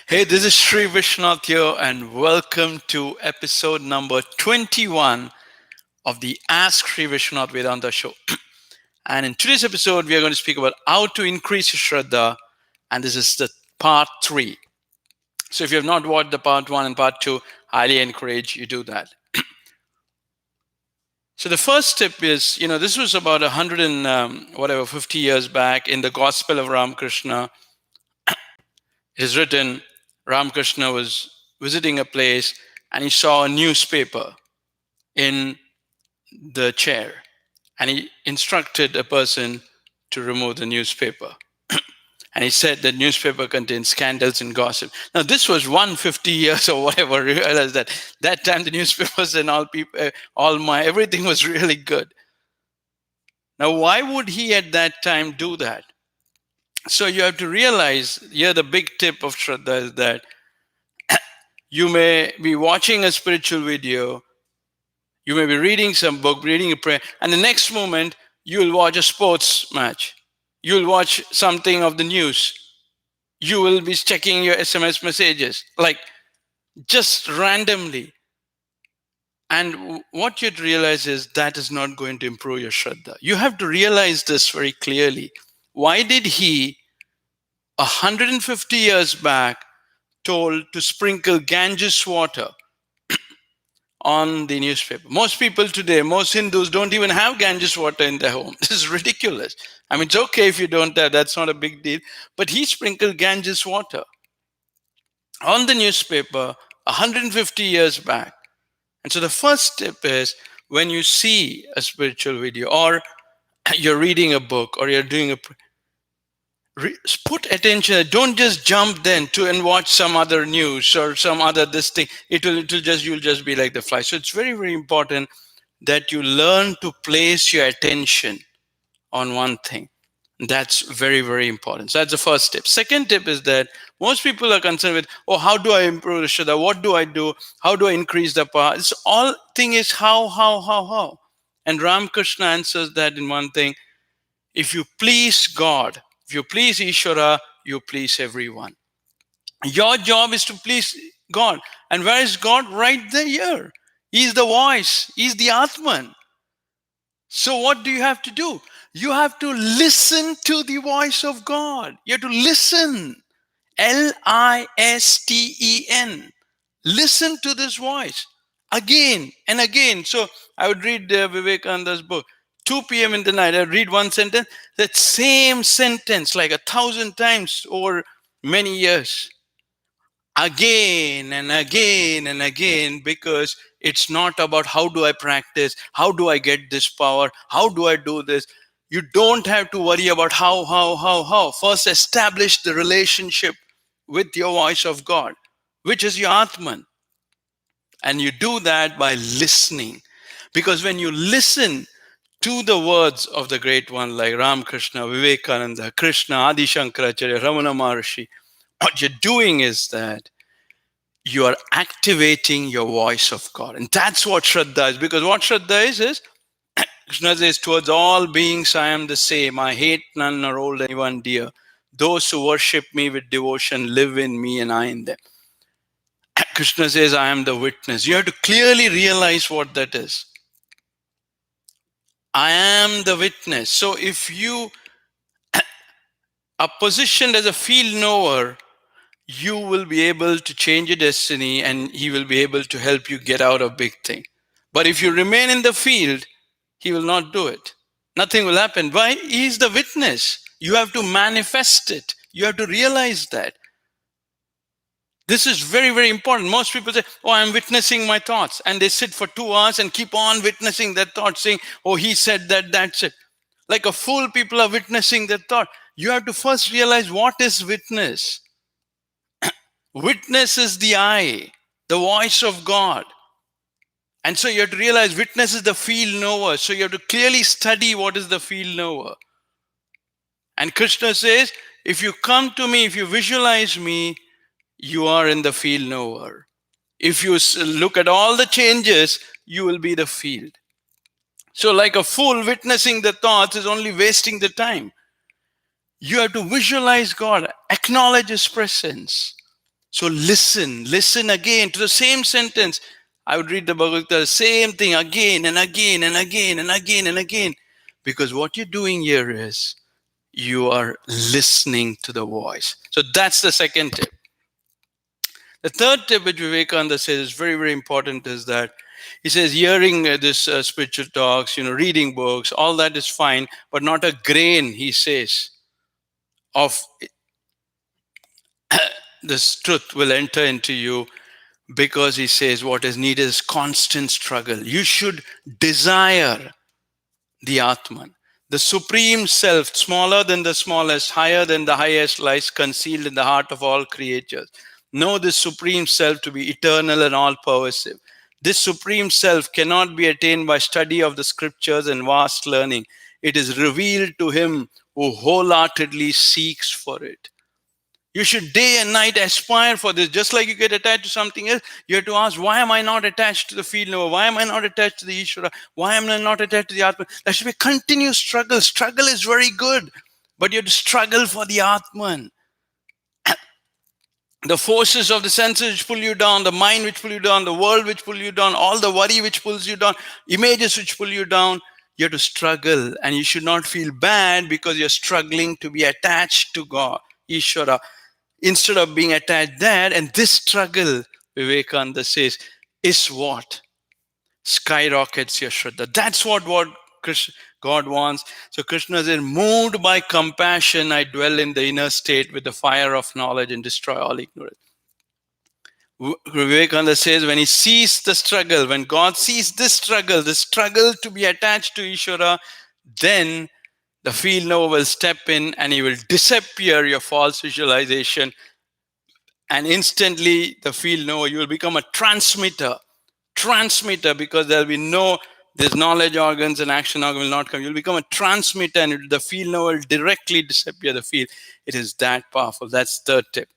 Hey, this is Sri Vishwanath here, and welcome to episode number 21 of the Ask Sri Vishwanath Vedanta show. And in today's episode, we are going to speak about how to increase your Shraddha, and this is the part 3. So if you have not watched the part 1 and part 2, highly encourage you do that. So the first tip is, this was about 100 and 50 years back in the Gospel of Ramakrishna. It is written, Ramakrishna was visiting a place and he saw a newspaper in the chair, and he instructed a person to remove the newspaper. And he said the newspaper contains scandals and gossip. Now this was 150 years or whatever. Realized that time the newspapers and all people, everything was really good. Now why would he at that time do that? So you have to realize here the big tip of Shraddha is that you may be watching a spiritual video, you may be reading some book, reading a prayer, and the next moment you will watch a sports match. You will watch something of the news. You will be checking your SMS messages, like just randomly. And what you'd realize is that is not going to improve your Shraddha. You have to realize this very clearly. Why did he, 150 years back, told to sprinkle Ganges water on the newspaper? Most people today, most Hindus don't even have Ganges water in their home. This is ridiculous. I mean, it's okay if you don't have, that's not a big deal. But he sprinkled Ganges water on the newspaper 150 years back. And so the first tip is, when you see a spiritual video or you're reading a book or you're doing put attention. Don't just jump then to and watch some other news or some other this thing. You'll just be like the fly. So it's very, very important that you learn to place your attention on one thing. That's very, very important. So that's the first tip. Second tip is that most people are concerned with, how do I improve the Shraddha? What do I do? How do I increase the power? It's all thing is how. And Ramakrishna answers that in one thing. If you please God, if you please Ishvara, you please everyone. Your job is to please God. And where is God? Right there. He's the voice. He's the Atman. So what do you have to do? You have to listen to the voice of God. You have to listen. Listen. Listen to this voice again and again. So I would read Vivekananda's book. 2 p.m. in the night, I read one sentence, that same sentence like 1,000 times over many years. Again and again and again, because it's not about how do I practice, how do I get this power, how do I do this. You don't have to worry about how. First, establish the relationship with your voice of God, which is your Atman. And you do that by listening. Because when you listen to the words of the great one like Ramakrishna, Vivekananda, Krishna, Adi Shankaracharya, Ramana Maharshi, what you're doing is that you are activating your voice of God. And that's what Shraddha is. Because what Shraddha is Krishna says, towards all beings I am the same. I hate none nor hold anyone dear. Those who worship me with devotion live in me and I in them. Krishna says, I am the witness. You have to clearly realize what that is. I am the witness. So if you are positioned as a field knower, you will be able to change your destiny and he will be able to help you get out of big thing. But if you remain in the field, he will not do it. Nothing will happen. Why? He is the witness. You have to manifest it. You have to realize that. This is very, very important. Most people say, I'm witnessing my thoughts. And they sit for 2 hours and keep on witnessing their thoughts, saying, he said that, that's it. Like a fool, people are witnessing their thought. You have to first realize what is witness. Witness is the I, the voice of God. And so you have to realize witness is the field knower. So you have to clearly study what is the field knower. And Krishna says, if you come to me, if you visualize me, you are in the field knower. If you look at all the changes, you will be the field. So like a fool witnessing the thoughts is only wasting the time. You have to visualize God, acknowledge His presence. So listen again to the same sentence. I would read the Bhagavad Gita, the same thing again and again and again and again and again. Because what you're doing here is you are listening to the voice. So that's the second tip. The third tip which Vivekananda says is very, very important is that he says hearing this spiritual talks, reading books, all that is fine, but not a grain, he says, of this truth will enter into you, because he says what is needed is constant struggle. You should desire the Atman. The supreme self, smaller than the smallest, higher than the highest, lies concealed in the heart of all creatures. Know this supreme self to be eternal and all pervasive. This supreme self cannot be attained by study of the scriptures and vast learning. It is revealed to him who wholeheartedly seeks for it. You should day and night aspire for this. Just like you get attached to something else, you have to ask, why am I not attached to the field knower? Why am I not attached to the Ishvara? Why am I not attached to the Atman? There should be a continuous struggle. Struggle is very good, but you have to struggle for the Atman. The forces of the senses which pull you down, the mind which pull you down, the world which pull you down, all the worry which pulls you down, images which pull you down, you have to struggle. And you should not feel bad because you're struggling to be attached to God, Ishvara. Instead of being attached there, and this struggle, Vivekananda says, is what skyrockets your Shraddha. That's what God wants. So Krishna says, moved by compassion, I dwell in the inner state with the fire of knowledge and destroy all ignorance. Vivekananda says, when he sees the struggle, when God sees this struggle to be attached to Ishvara, then the field knower will step in and he will disappear your false visualization. And instantly, the field knower, you will become a transmitter, because there will be these knowledge organs and action organ will not come. You'll become a transmitter and the field knower will directly disappear the field. It is that powerful. That's third tip.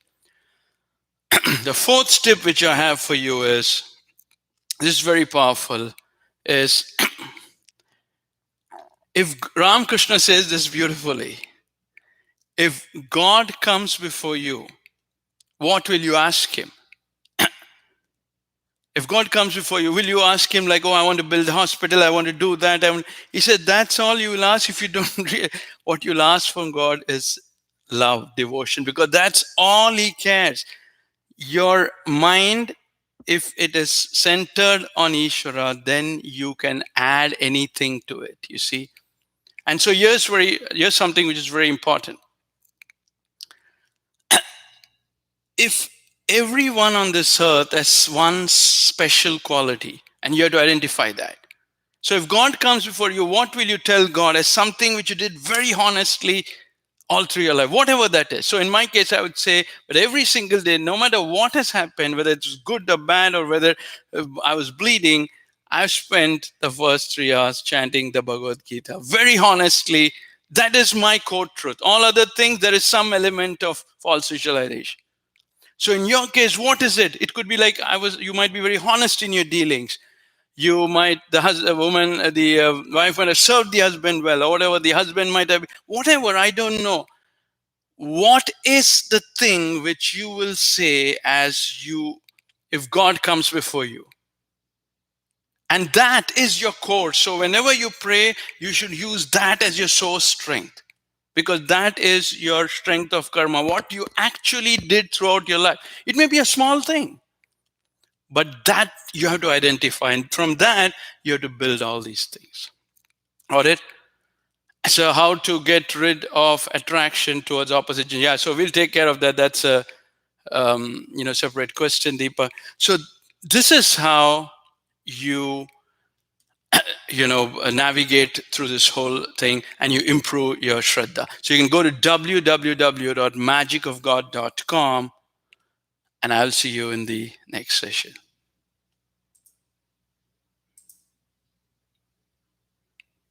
The fourth tip which I have for you is, this is very powerful, is if Ramakrishna says this beautifully, if God comes before you, what will you ask him? If God comes before you, will you ask him like, oh, I want to build a hospital, I want to do that? He said, that's all you will ask. If you don't what you'll ask from God is love, devotion, because that's all he cares. Your mind, if it is centered on Ishvara, then you can add anything to it, you see. And so here's something which is very important. If everyone on this earth has one special quality, and you have to identify that. So if God comes before you, what will you tell God as something which you did very honestly all through your life, whatever that is? So in my case, I would say, but every single day, no matter what has happened, whether it's good or bad, or whether I was bleeding, I've spent the first 3 hours chanting the Bhagavad Gita. Very honestly, that is my core truth. All other things, there is some element of false visualization. So in your case, what is it? It could be like you might be very honest in your dealings. You might, the wife might have served the husband well, or whatever, the husband might have, whatever, I don't know. What is the thing which you will say if God comes before you? And that is your core. So whenever you pray, you should use that as your source strength. Because that is your strength of karma, what you actually did throughout your life. It may be a small thing, but that you have to identify. And from that, you have to build all these things. All right? So how to get rid of attraction towards opposite gender? Yeah, so we'll take care of that. That's a separate question, Deepa. So this is how you navigate through this whole thing and you improve your Shraddha. So you can go to www.magicofgod.com and I'll see you in the next session.